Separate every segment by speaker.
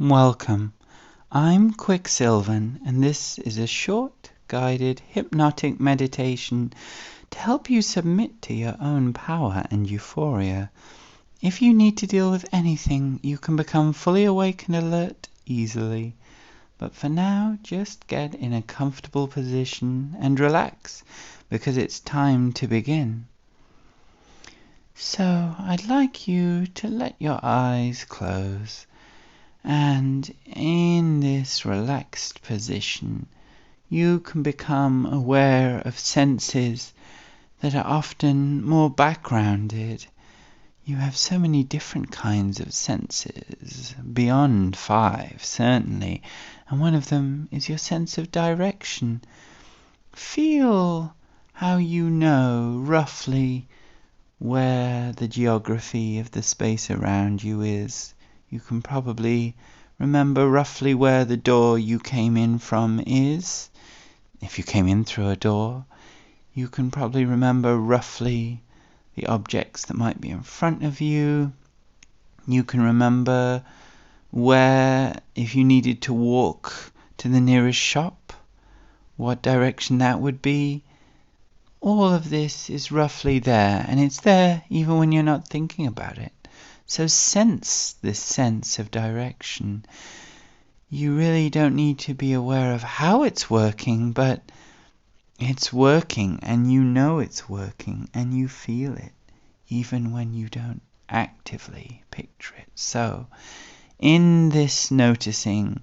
Speaker 1: Welcome. I'm Quicksilvan, and this is a short, guided, hypnotic meditation to help you submit to your own power and euphoria. If you need to deal with anything, you can become fully awake and alert easily. But for now, just get in a comfortable position and relax, because it's time to begin. So, I'd like you to let your eyes close. And in this relaxed position, you can become aware of senses that are often more backgrounded. You have so many different kinds of senses, beyond 5 certainly, and one of them is your sense of direction. Feel how you know roughly where the geography of the space around you is. You can probably remember roughly where the door you came in from is. If you came in through a door, you can probably remember roughly the objects that might be in front of you. You can remember where, if you needed to walk to the nearest shop, what direction that would be. All of this is roughly there, and it's there even when you're not thinking about it. So sense this sense of direction. You really don't need to be aware of how it's working, but it's working, and you know it's working, and you feel it, even when you don't actively picture it. So, in this noticing,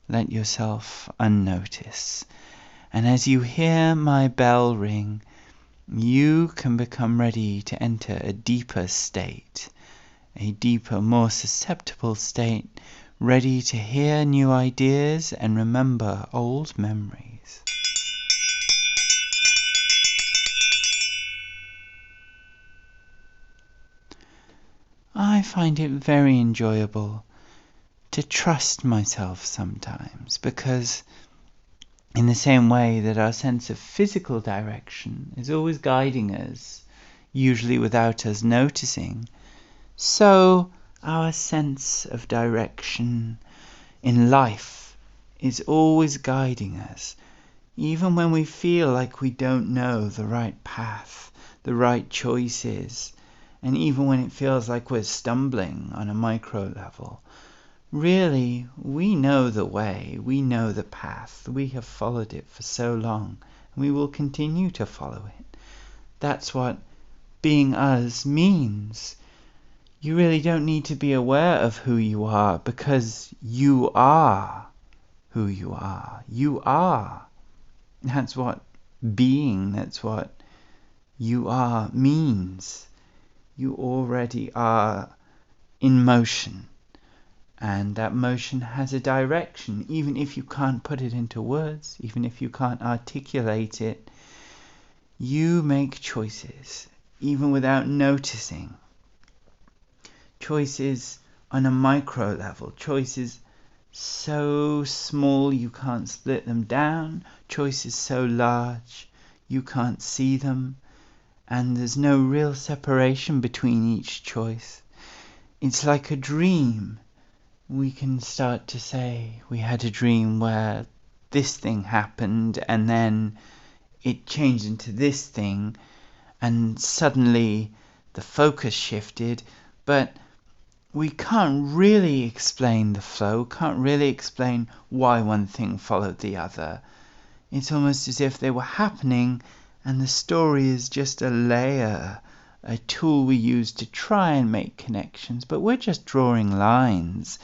Speaker 1: let yourself unnotice. And as you hear my bell ring, you can become ready to enter a deeper state. A deeper, more susceptible state, ready to hear new ideas and remember old memories. I find it very enjoyable to trust myself sometimes, because in the same way that our sense of physical direction is always guiding us, usually without us noticing, so our sense of direction in life is always guiding us, even when we feel like we don't know the right path, the right choices, and even when it feels like we're stumbling on a micro level. Really, we know the way, we know the path, we have followed it for so long, and we will continue to follow it. That's what being us means. You really don't need to be aware of who you are, because you are who you are. You are. That's what being, that's what you are means. You already are in motion. And that motion has a direction, even if you can't put it into words, even if you can't articulate it. You make choices, even without noticing. Choices on a micro level, choices so small you can't split them down, choices so large you can't see them, and there's no real separation between each choice. It's like a dream. We can start to say we had a dream where this thing happened, and then it changed into this thing, and suddenly the focus shifted, but we can't really explain the flow, can't really explain why one thing followed the other. It's almost as if they were happening, and the story is just a layer, a tool we use to try and make connections, but we're just drawing lines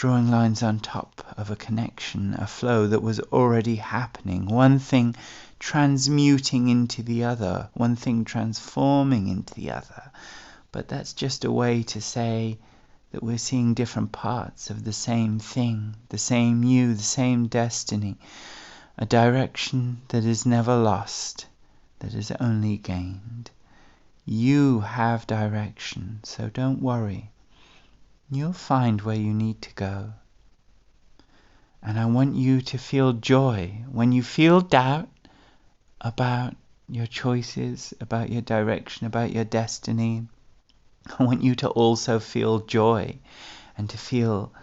Speaker 1: on top of a connection, a flow that was already happening, one thing transmuting into the other, one thing transforming into the other. But that's just a way to say that we're seeing different parts of the same thing, the same you, the same destiny, a direction that is never lost, that is only gained. You have direction, so don't worry. You'll find where you need to go. And I want you to feel joy. When you feel doubt about your choices, about your direction, about your destiny, I want you to also feel joy and to feel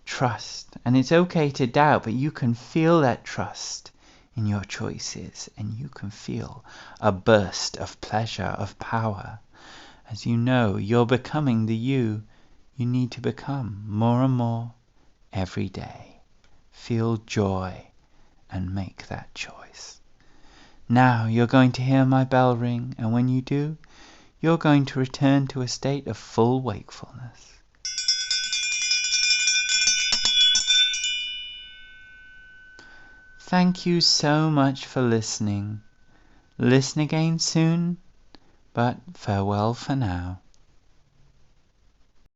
Speaker 1: Trust. And it's okay to doubt, but you can feel that trust in your choices, and you can feel a burst of pleasure, of power, as you know you're becoming the you need to become more and more every day. Feel joy and make that choice. Now you're going to hear my bell ring, and when you do, you're going to return to a state of full wakefulness. Thank you so much for listening. Listen again soon, but farewell for now.